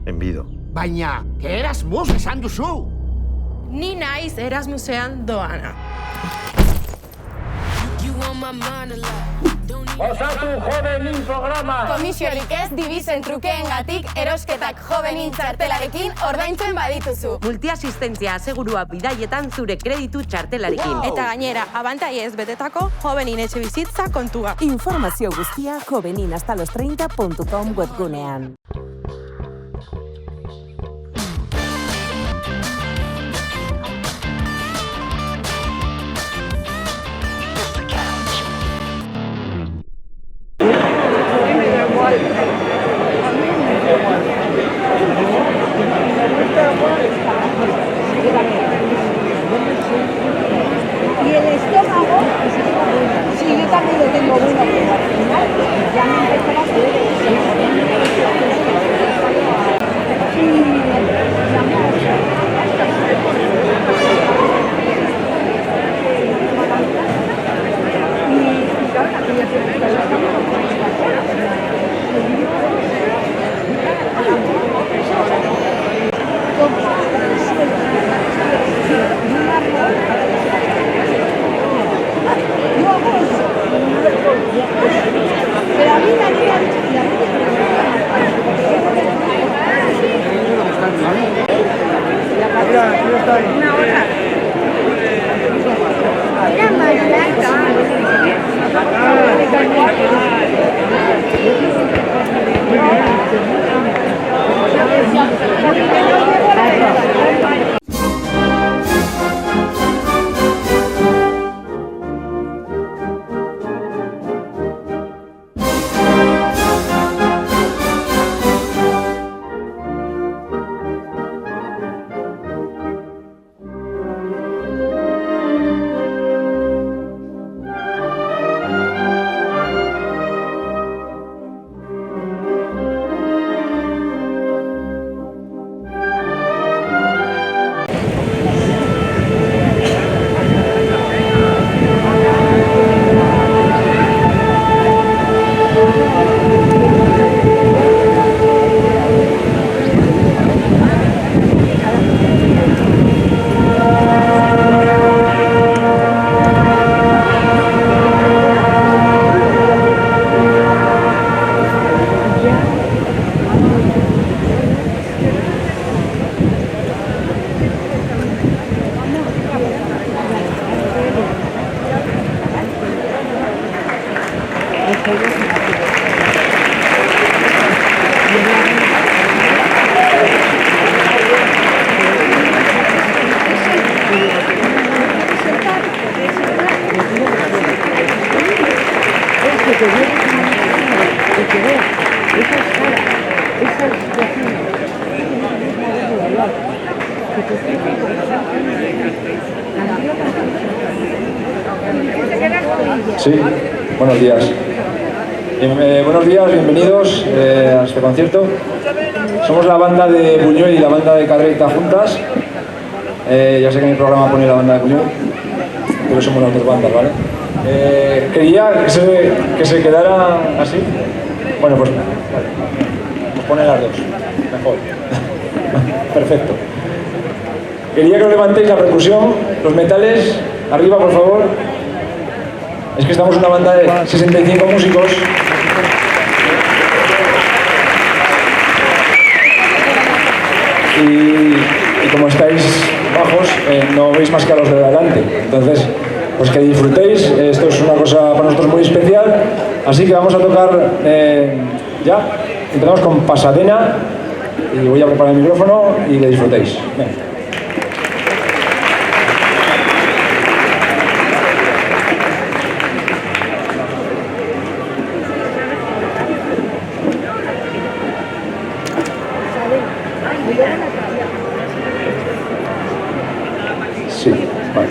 enbido. Baina, Erasmus esan duzu! Ni naiz Erasmusean doana. Osatu Jovenin programa! Komisiorik ez dibizen trukeengatik erosketak Jovenin txartelarekin ordaintzen badituzu. Multiasistentzia asegurua bidaietan zure kreditu txartelarekin. Eta gainera, abantaiez betetako Jovenin etxe bizitza kontua. Informazio guztia joveninhastalostreinta.com webgunean. Y el estómago, sí, yo también lo tengo bueno, pero al final ya me empezó a hacer pero a mí la niña ha dicho una hora. Mira, Sí, buenos días. Buenos días, bienvenidos a este concierto. Somos la banda de Buñuel y la banda de Cadreita juntas. Ya sé que en el programa pone la banda de Buñuel, pero somos las dos bandas, ¿vale? Quería que se quedara así. Bueno, pues ponen las dos, mejor. Perfecto. Quería que os levantéis la percusión, los metales, arriba por favor. Es que estamos una banda de 65 músicos. Y como estáis bajos, no veis más que a los de adelante. Entonces, pues que disfrutéis. Esto es una cosa para nosotros muy especial. Así que vamos a tocar ya. Empezamos con Pasadena. Y voy a preparar el micrófono y que disfrutéis. Venga. Sí, vale.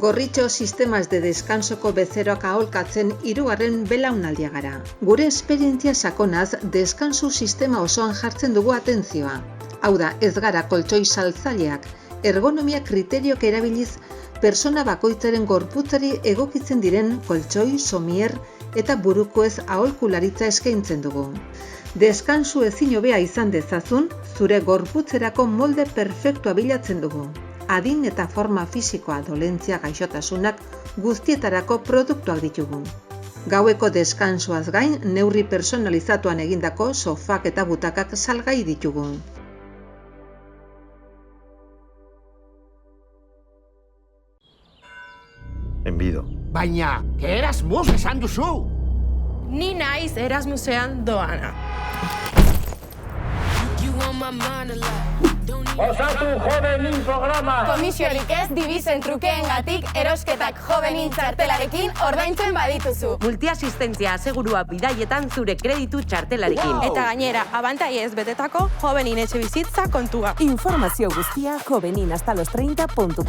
Gorritxo sistemas de descansoko bezeroak aholkatzen 3. belaunaldia gara. Gure esperientzia sakonaz, deskansu sistema osoan jartzen dugu atentzioa. Hau da, ez gara koltxoi saltzaileak, ergonomia kriteriok erabiliz, persona bakoitzaren gorputzari egokitzen diren koltxoi, somier eta burukoez aholkularitza eskaintzen dugu. Deskansu ezin hobea izan dezazun, zure gorputzerako molde perfektua bilatzen dugu. Adin eta forma fisikoa, dolentzia, gaixotasunak guztietarako produktuak ditugu. Gaueko deskansuaz gain, neurri personalizatuan egindako sofak eta butakak salgai ditugu. Enbido. Baina, Erasmus esan duzu! Ni naiz Erasmusean doana. Osatu Jovenin programa! Komisiorik ez dibizen trukeengatik erosketak Jovenin txartelarekin ordaintzen badituzu. Multiasistentzia asegurua bidaietan zure kreditu txartelarekin. Eta gainera, abantaiez betetako Jovenin etxebizitza kontua. Informazio guztia joveninhastalostreinta.com.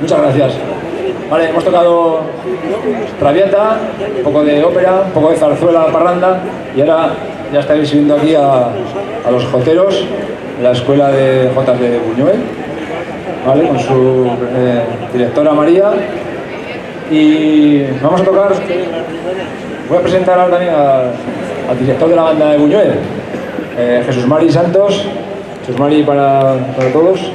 Muchas gracias. Vale, hemos tocado Traviata, un poco de ópera, un poco de zarzuela, parranda, y ahora ya estáis viendo aquí a los joteros, la escuela de jotas de Buñuel, ¿vale? Con su directora María. Y vamos a tocar, voy a presentar ahora también al director de la banda de Buñuel, Jesús Mari Santos. Jesús Mari para todos.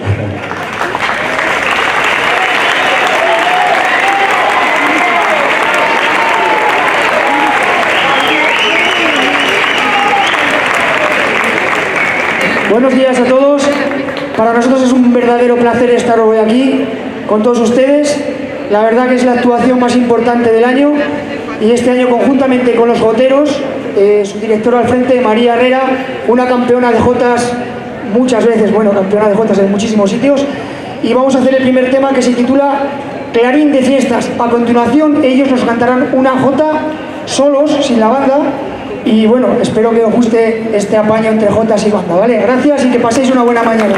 Buenos días a todos. Para nosotros es un verdadero placer estar hoy aquí con todos ustedes. La verdad que es la actuación más importante del año y este año conjuntamente con los joteros, su directora al frente, María Herrera, una campeona de jotas muchas veces, bueno, campeona de jotas en muchísimos sitios, y vamos a hacer el primer tema que se titula Clarín de Fiestas. A continuación ellos nos cantarán una jota solos, sin la banda. Y bueno, espero que os guste este apaño entre jotas y banda, ¿vale? Gracias y que paséis una buena mañana.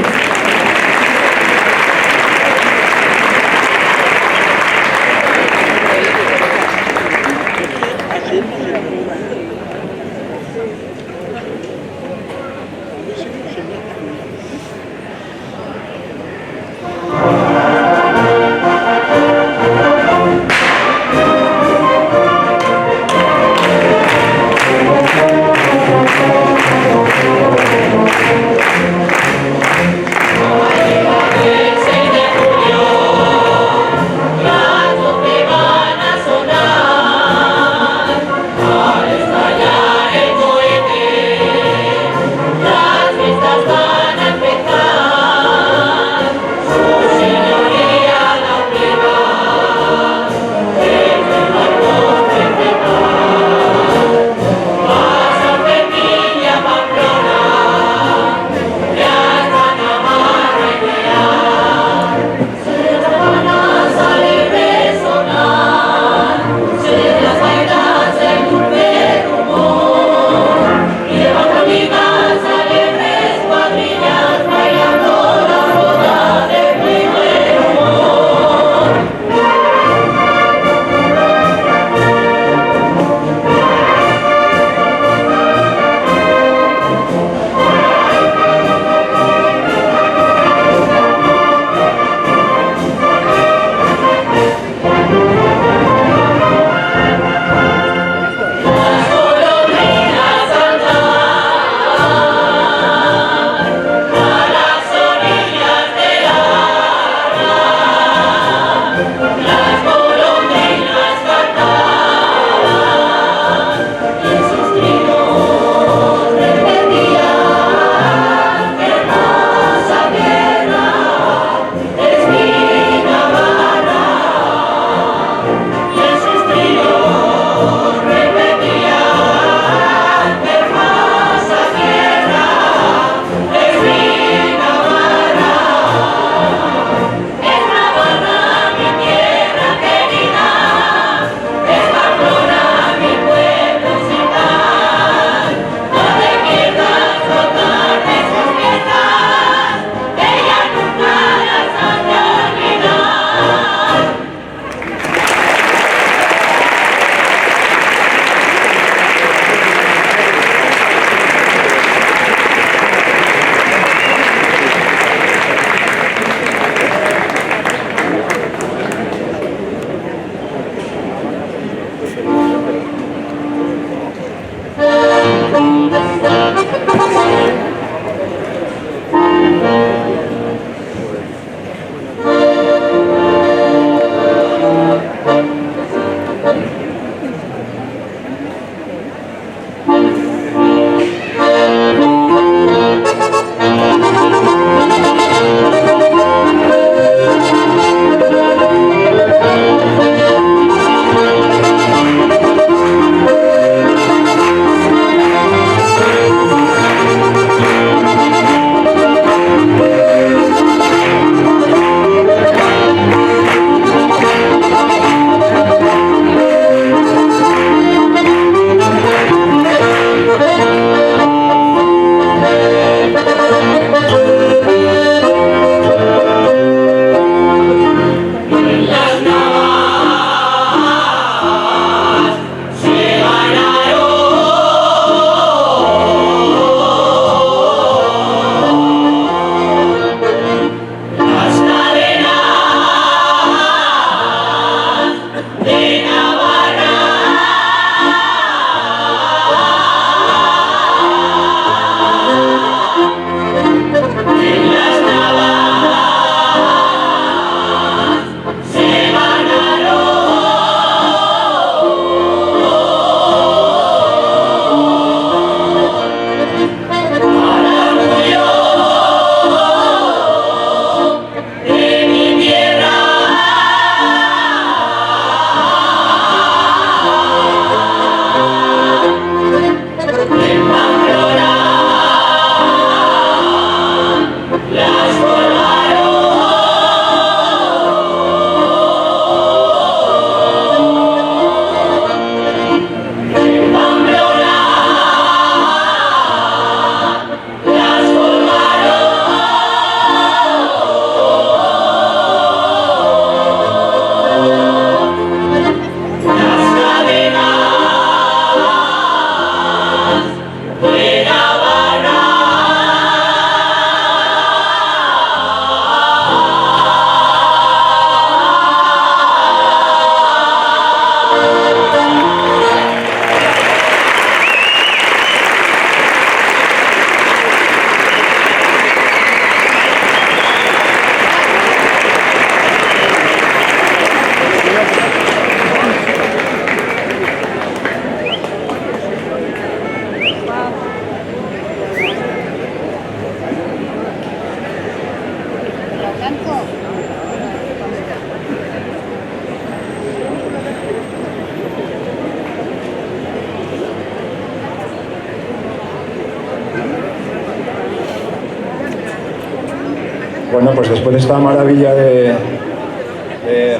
bueno, pues después de esta maravilla de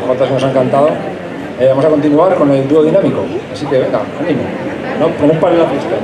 jotas que nos han cantado, vamos a continuar con el dúo dinámico. Así que venga, ánimo. No paren la fiesta.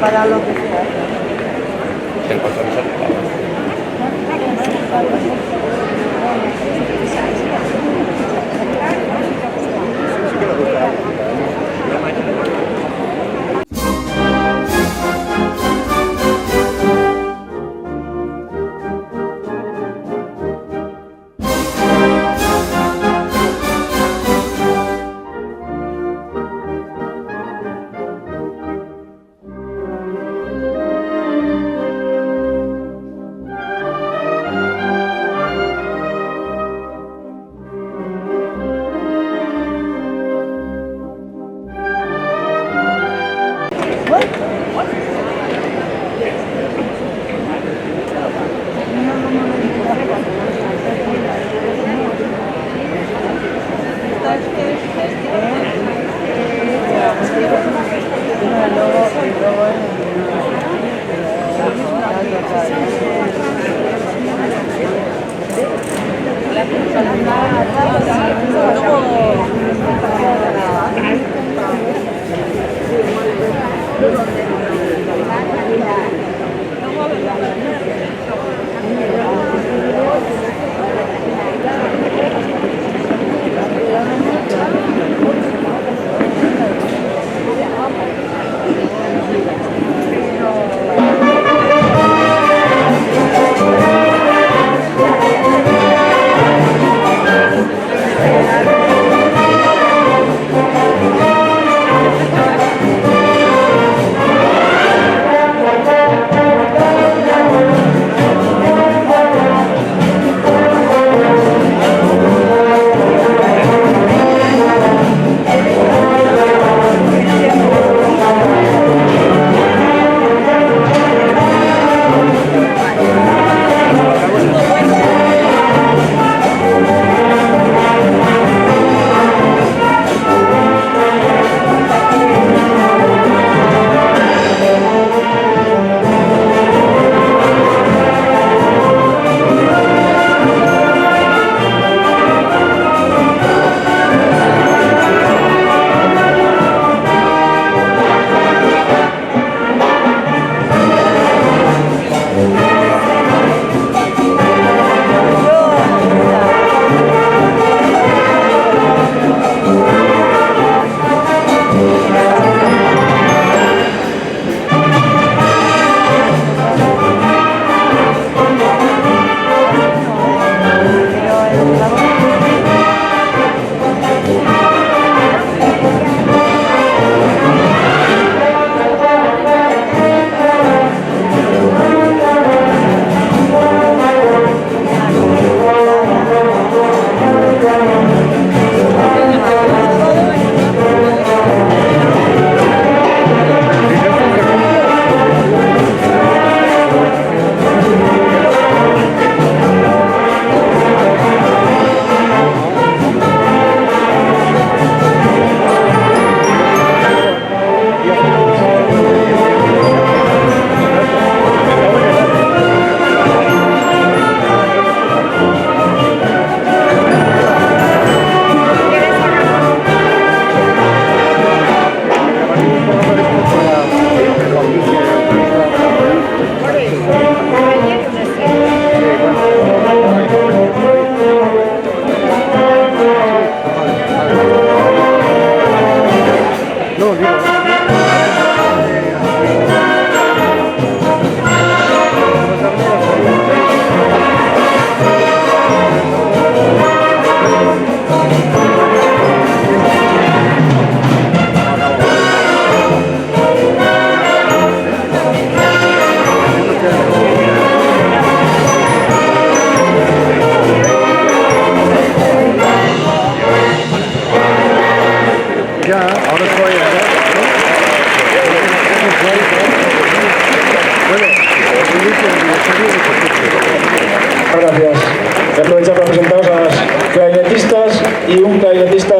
Para lo que sea. y un clarinetista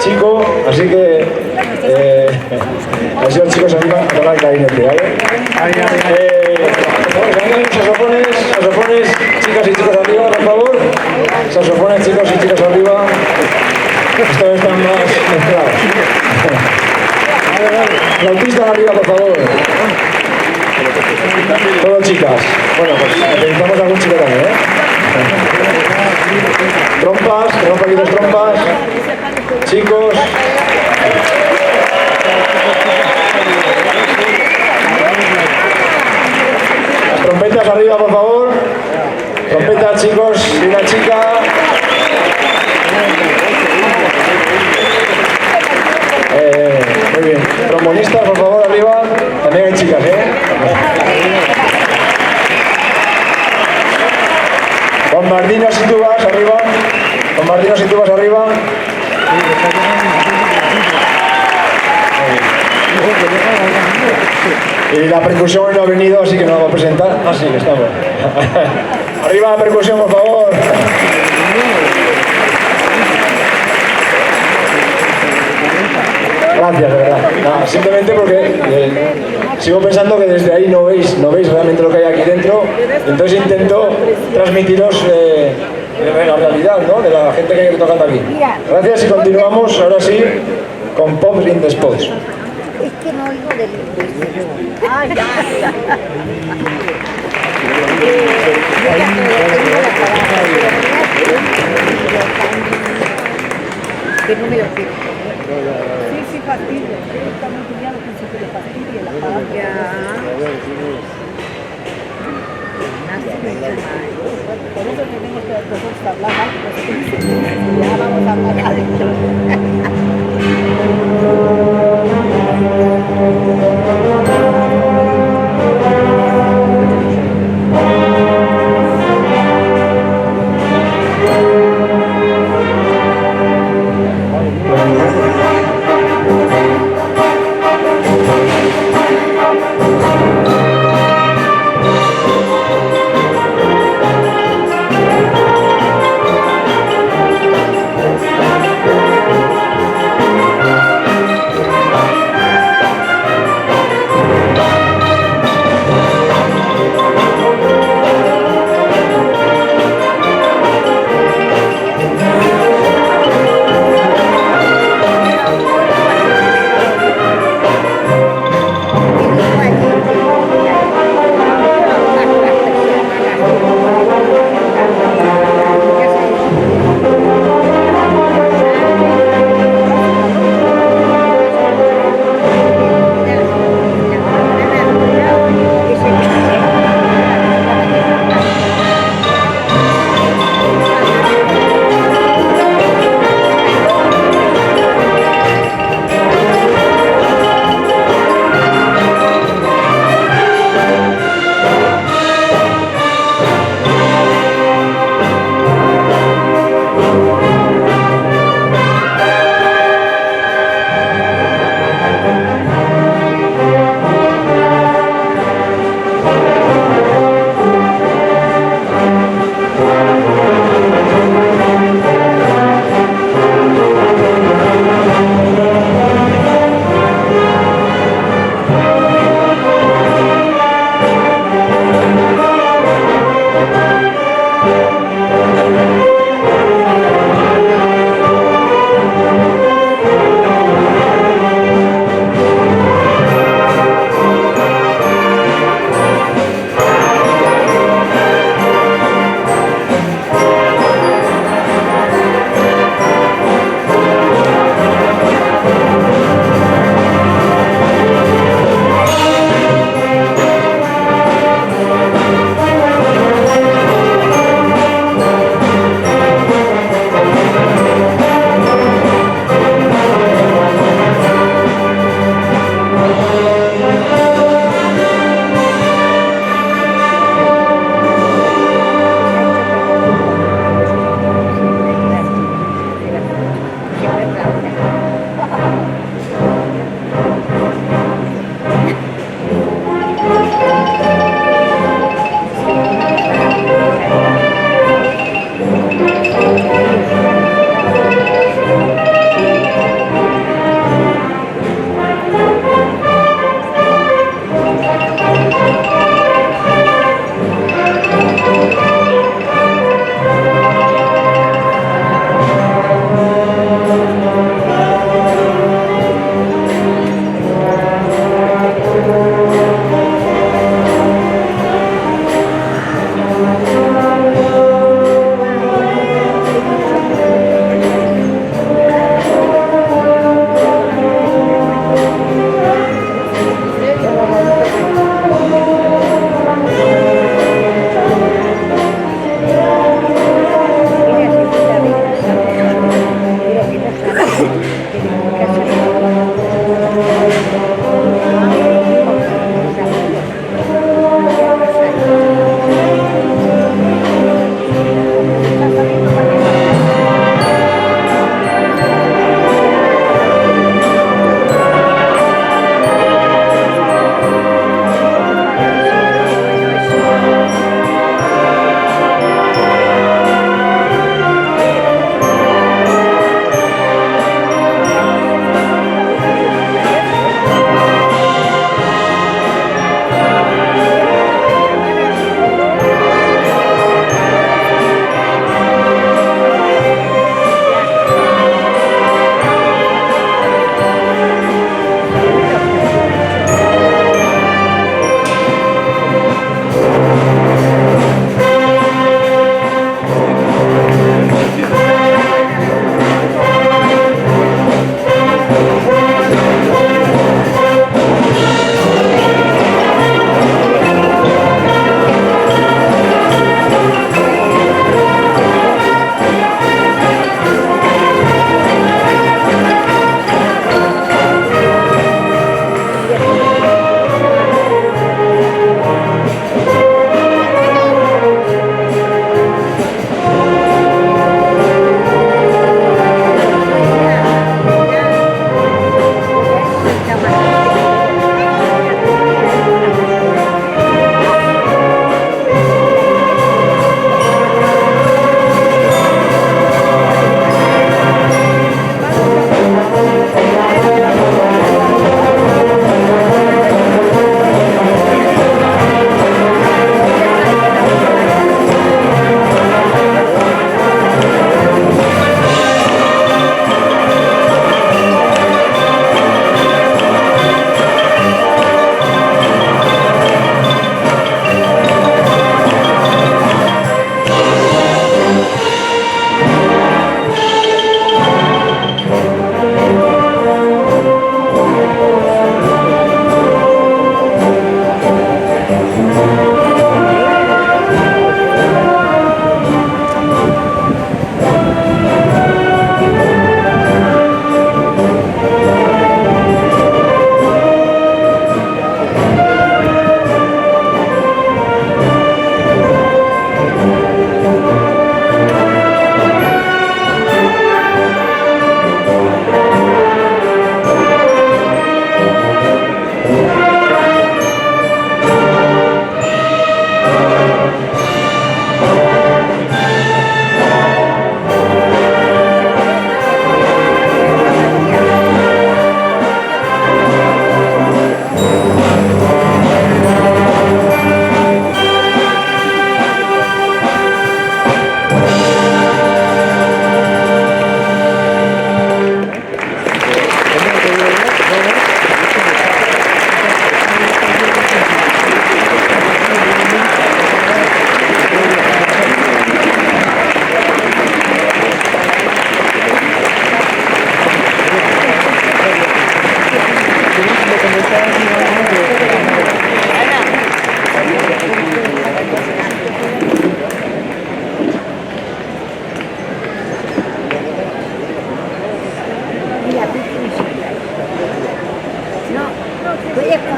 chico, así que a ver si los chicos animan a tocar el clarinete, ¿vale? Saxofones, chicas y chicos arriba, por favor. Saxofones, chicos y chicas arriba. Esta vez están más mezclados. Flautistas arriba, por favor. Todo chicas. Bueno, pues necesitamos algún chico también, ¿eh? Trompas, tenemos aquí dos trompas. Chicos. Las trompetas arriba, por favor. Trompetas, chicos, y una chica. Muy bien. Trombonistas, por favor, arriba. También hay chicas, ¿eh? Bombardinos y tubas arriba. Bombardinos y tubas arriba. Y la percusión hoy no ha venido, así que no la va a presentar. Ah, sí, estamos. Arriba la percusión, por favor. Gracias, de verdad. Nada, simplemente porque sigo pensando que desde ahí no veis realmente lo que hay aquí dentro. Entonces intento transmitiros la realidad, ¿no? De la gente que tocando aquí. Gracias y continuamos ahora sí con Pop in the Spots. Es que no oigo del... Ah, ya. ¿Qué número tiene? Sí, fastidio. Está muy cuidado con su fastidio la patria. Por eso tenemos que nosotros hablar algo. Ya vamos a hablar adentro.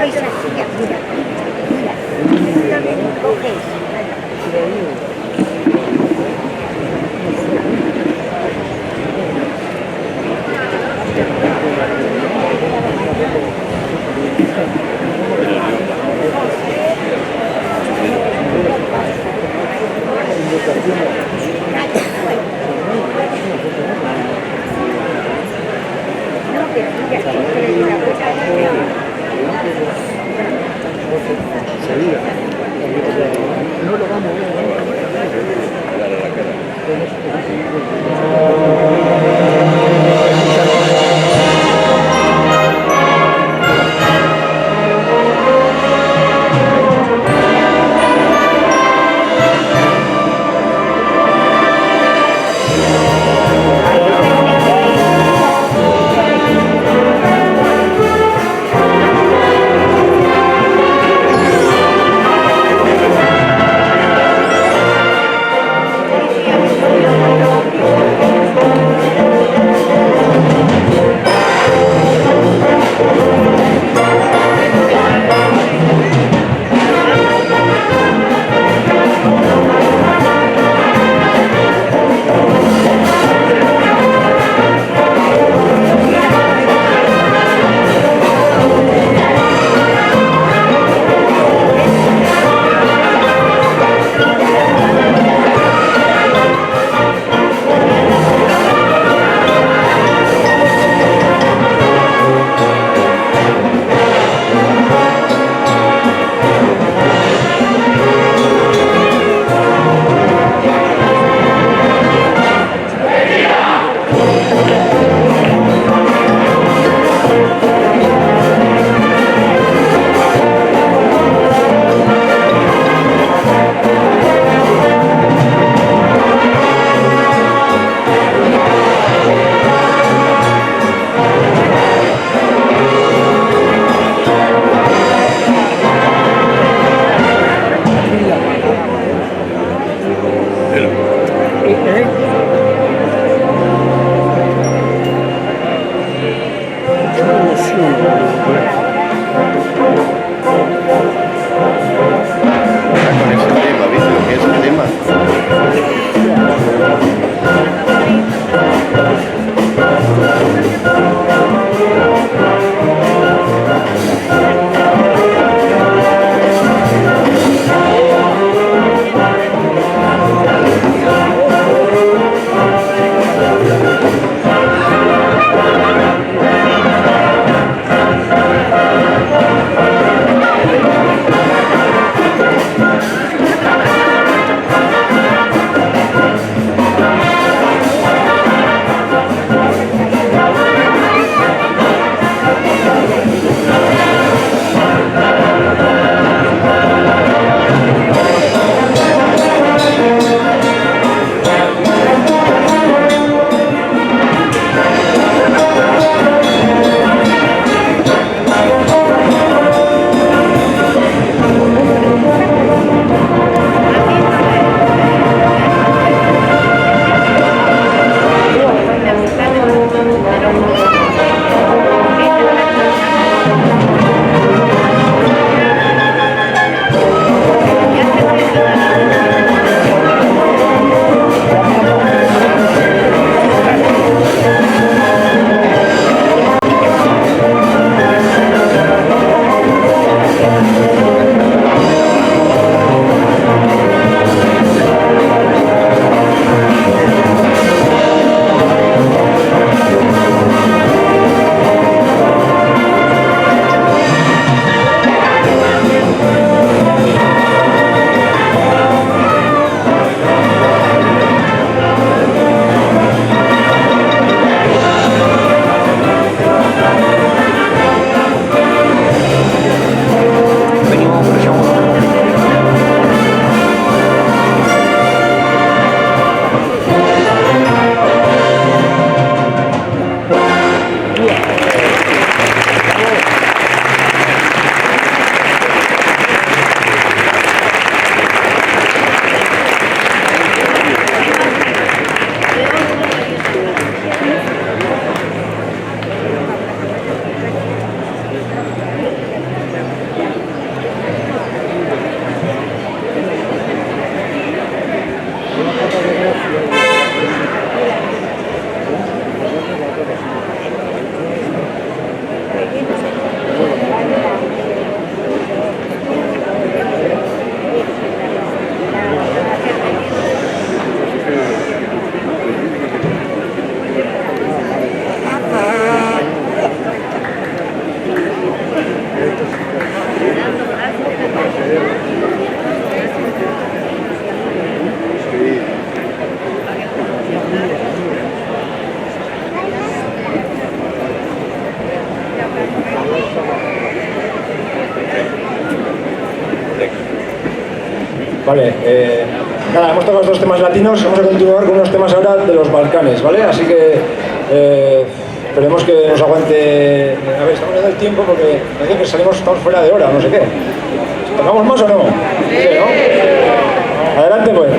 vais así, mira, mira. Coges. Vale, nada, hemos tocado estos temas latinos, vamos a continuar con unos temas ahora de los Balcanes, ¿vale? Así que esperemos que nos aguante. A ver, estamos viendo el tiempo porque parece que estamos fuera de hora, no sé qué. ¿Tocamos más o no? Sí, ¿no? Adelante, pues.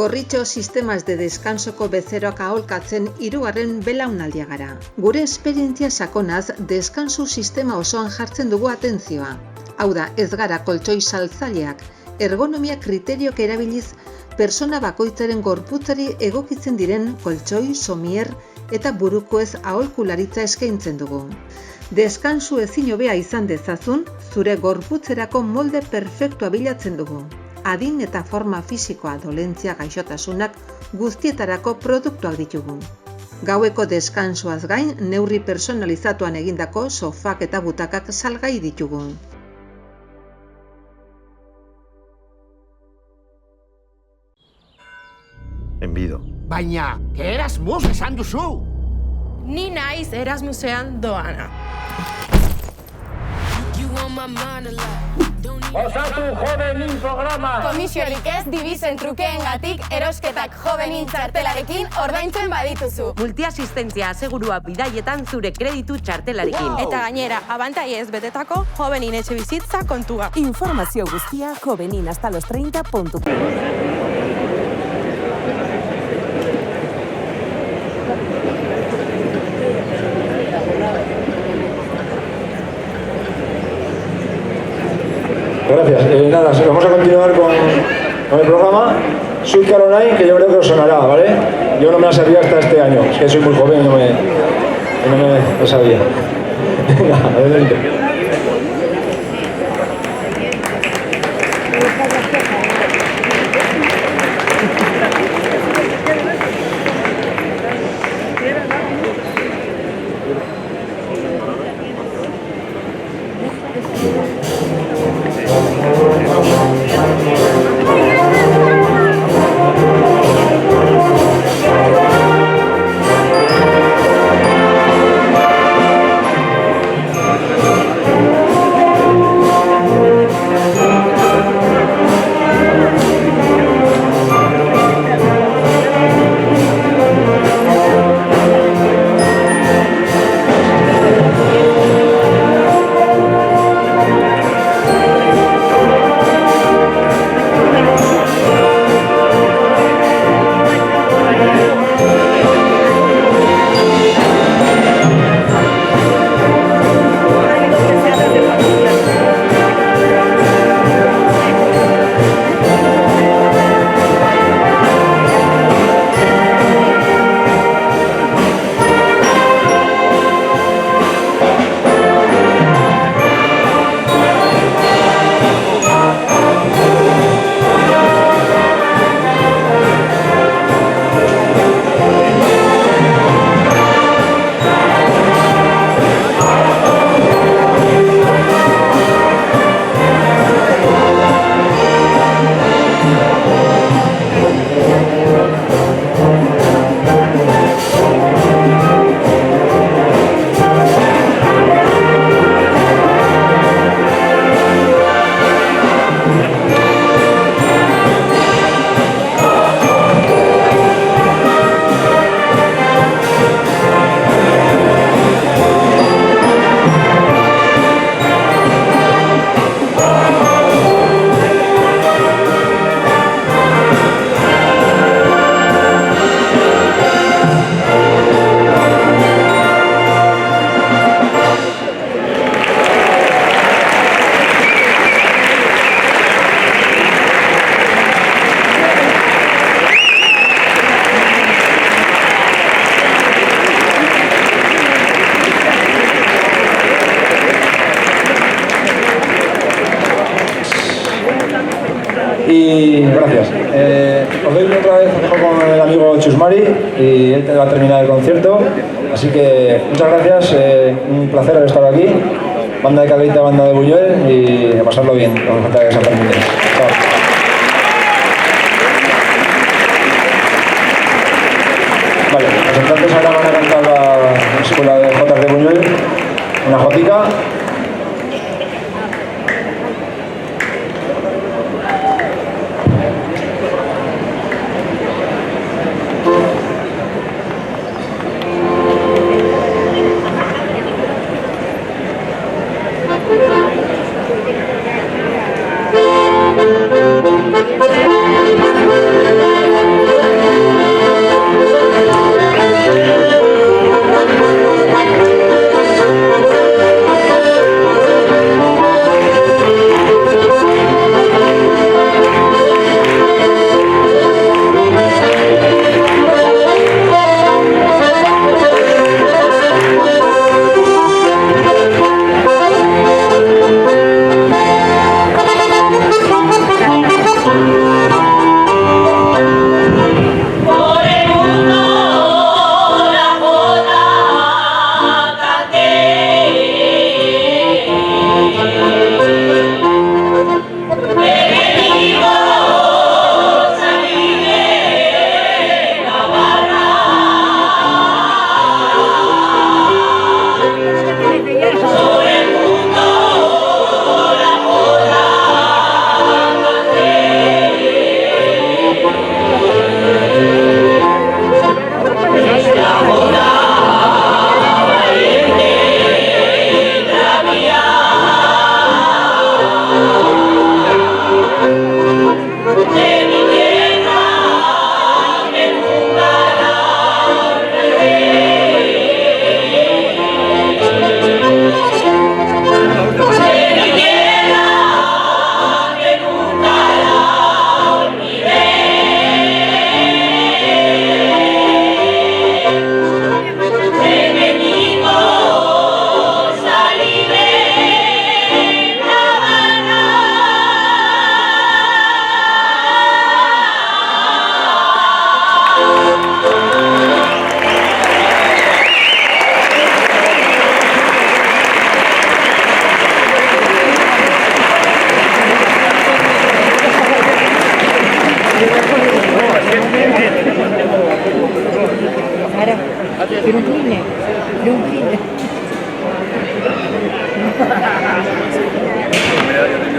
Gorritxo sistemas de descansoko bezeroak aholkatzen hirugarren belaunaldia gara. Gure esperientzia sakonaz deskansu sistema osoan jartzen dugu atentzioa. Hau da, ez gara koltxoi saltzaileak, ergonomia kriteriok erabiliz persona bakoitzaren gorputzari egokitzen diren koltxoi, somier eta burukoez aholkularitza eskaintzen dugu. Deskansu ezin hobea izan dezazun, zure gorputzerako molde perfektua bilatzen dugu. Adin eta forma fisikoa, dolentzia, gaixotasunak guztietarako produktuak ditugu. Gaueko deskansuaz gain, neurri personalizatuan egindako sofak eta butakak salgai ditugu. Enbido. Baina, Erasmus esan duzu! Ni naiz Erasmusean doana. Osatu jovenin programa! Komisiorik ez dibizen trukeengatik erosketak jovenin txartelarekin ordaintzen badituzu. Multiasistentzia asegurua bidaietan zure kreditu txartelarekin. Eta gainera, abantaiez betetako jovenin etxe bizitza kontua. Informazio guztia joveninhastalostreinta.com. Gracias. Nada, vamos a continuar con el programa Sweet Caroline, que yo creo que os sonará, ¿vale? Yo no me la sabía hasta este año, es que soy muy joven y no me lo sabía. Venga, adelante. Y gracias. Os doy otra vez con el amigo Chusmari y él va a terminar el concierto. Así que muchas gracias, un placer haber estado aquí. Banda de Cadereyta, banda de Buñuel y a pasarlo bien con la gente de San Fermín. Chao. Vale, los cantantes ahora van a cantar la escuela de Jotas de Buñuel, una jotica.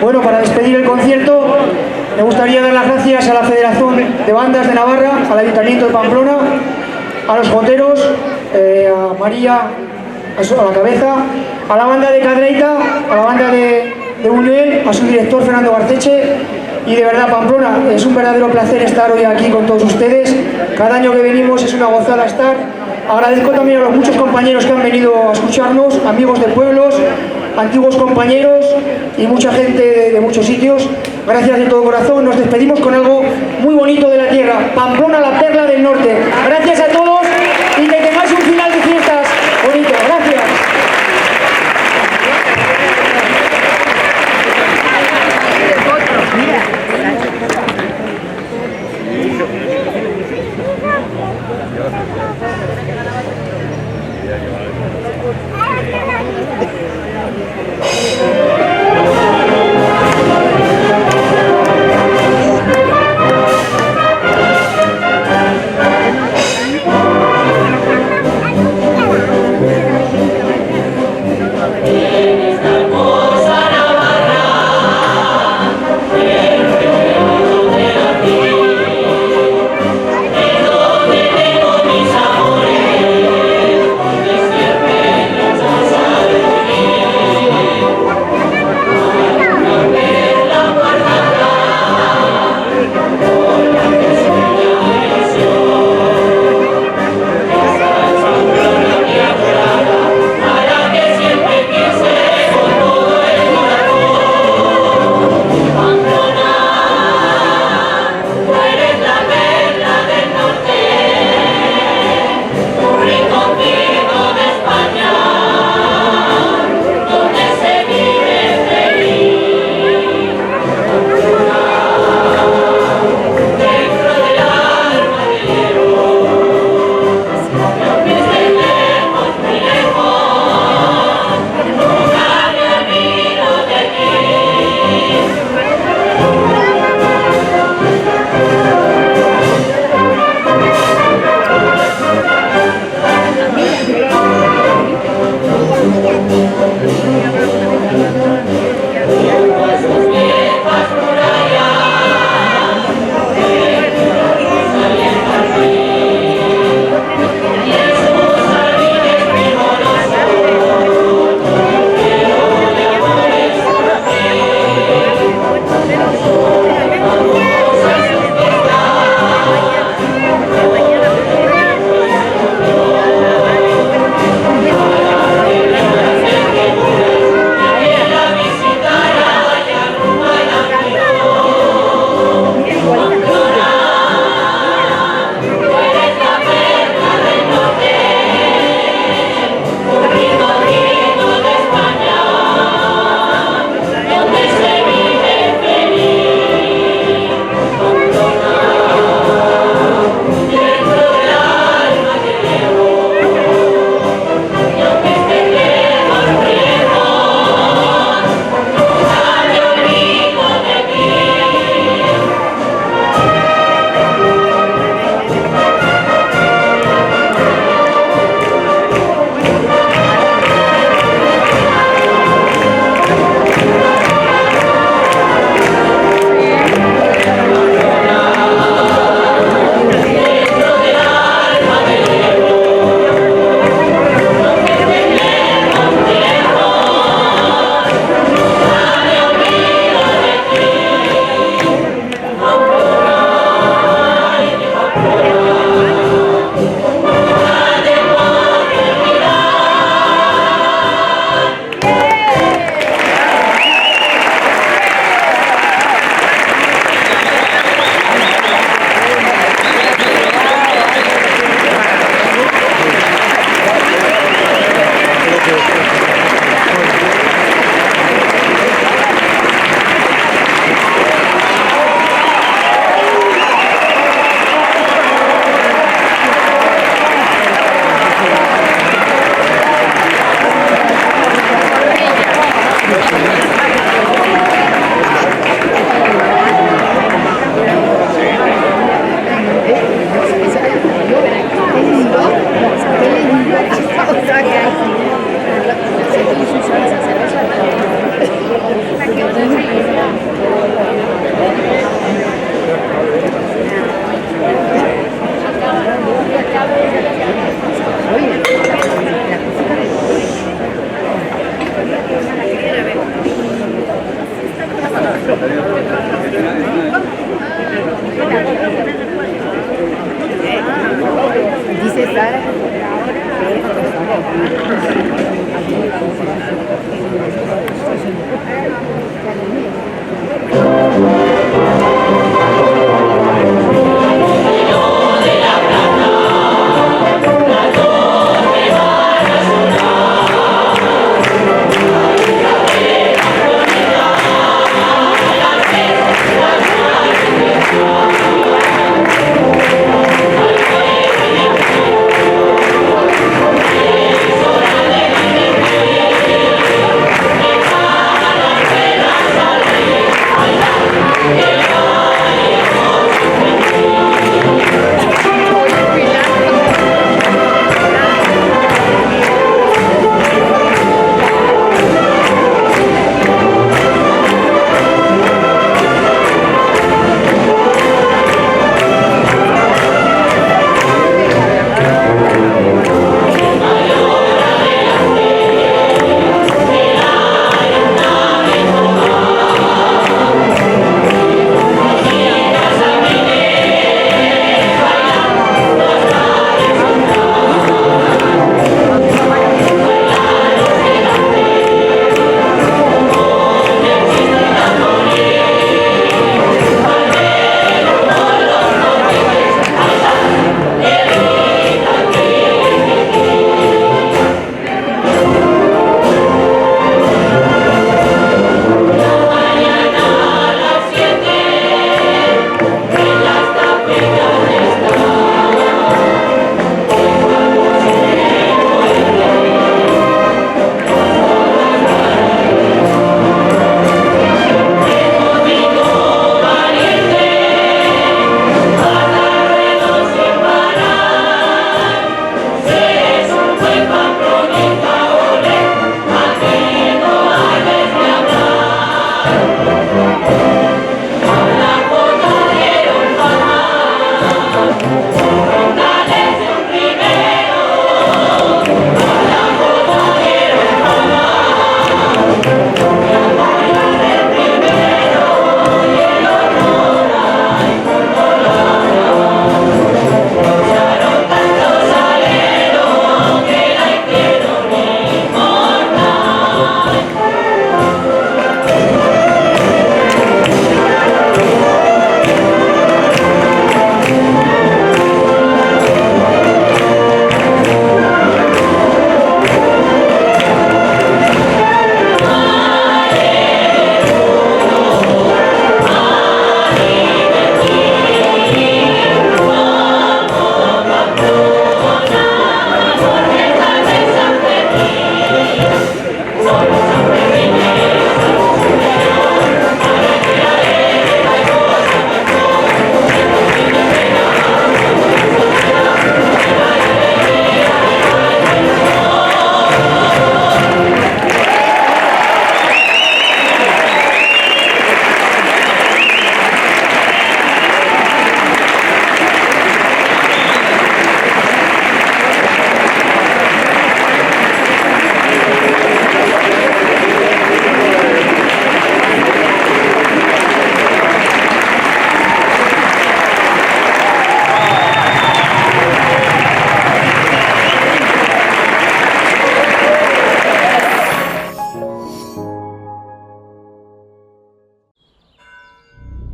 Bueno, para despedir el concierto, me gustaría dar las gracias a la Federación de Bandas de Navarra, al Ayuntamiento de Pamplona, a los joteros, a María a la cabeza, a la banda de Cadreita, a la banda de Buñuel, a su director Fernando Garceche. Y de verdad, Pamplona, es un verdadero placer estar hoy aquí con todos ustedes. Cada año que venimos es una gozada estar. Agradezco también a los muchos compañeros que han venido a escucharnos, amigos de pueblos, antiguos compañeros y mucha gente de muchos sitios. Gracias de todo corazón. Nos despedimos con algo muy bonito de la tierra. Pamplona, la perla del norte. Gracias a todos y que tengáis un final de fiestas bonito. Gracias.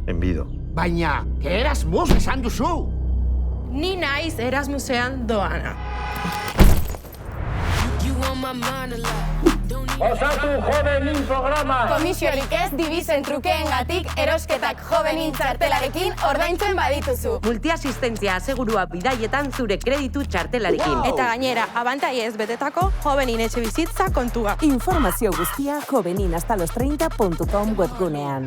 Enbido. Baina, Erasmus esan duzu! Ni naiz Erasmusean doana. Osatu Jovenin programa! Komisiorik ez dibizen trukeengatik erosketak Jovenin txartelarekin ordaintzen badituzu. Multiasistentzia asegurua bidaietan zure kreditu txartelarekin. Eta gainera, abantaiez betetako Jovenin etxe bizitza kontua. Informazio guztia joveninhastalostreinta.com webgunean.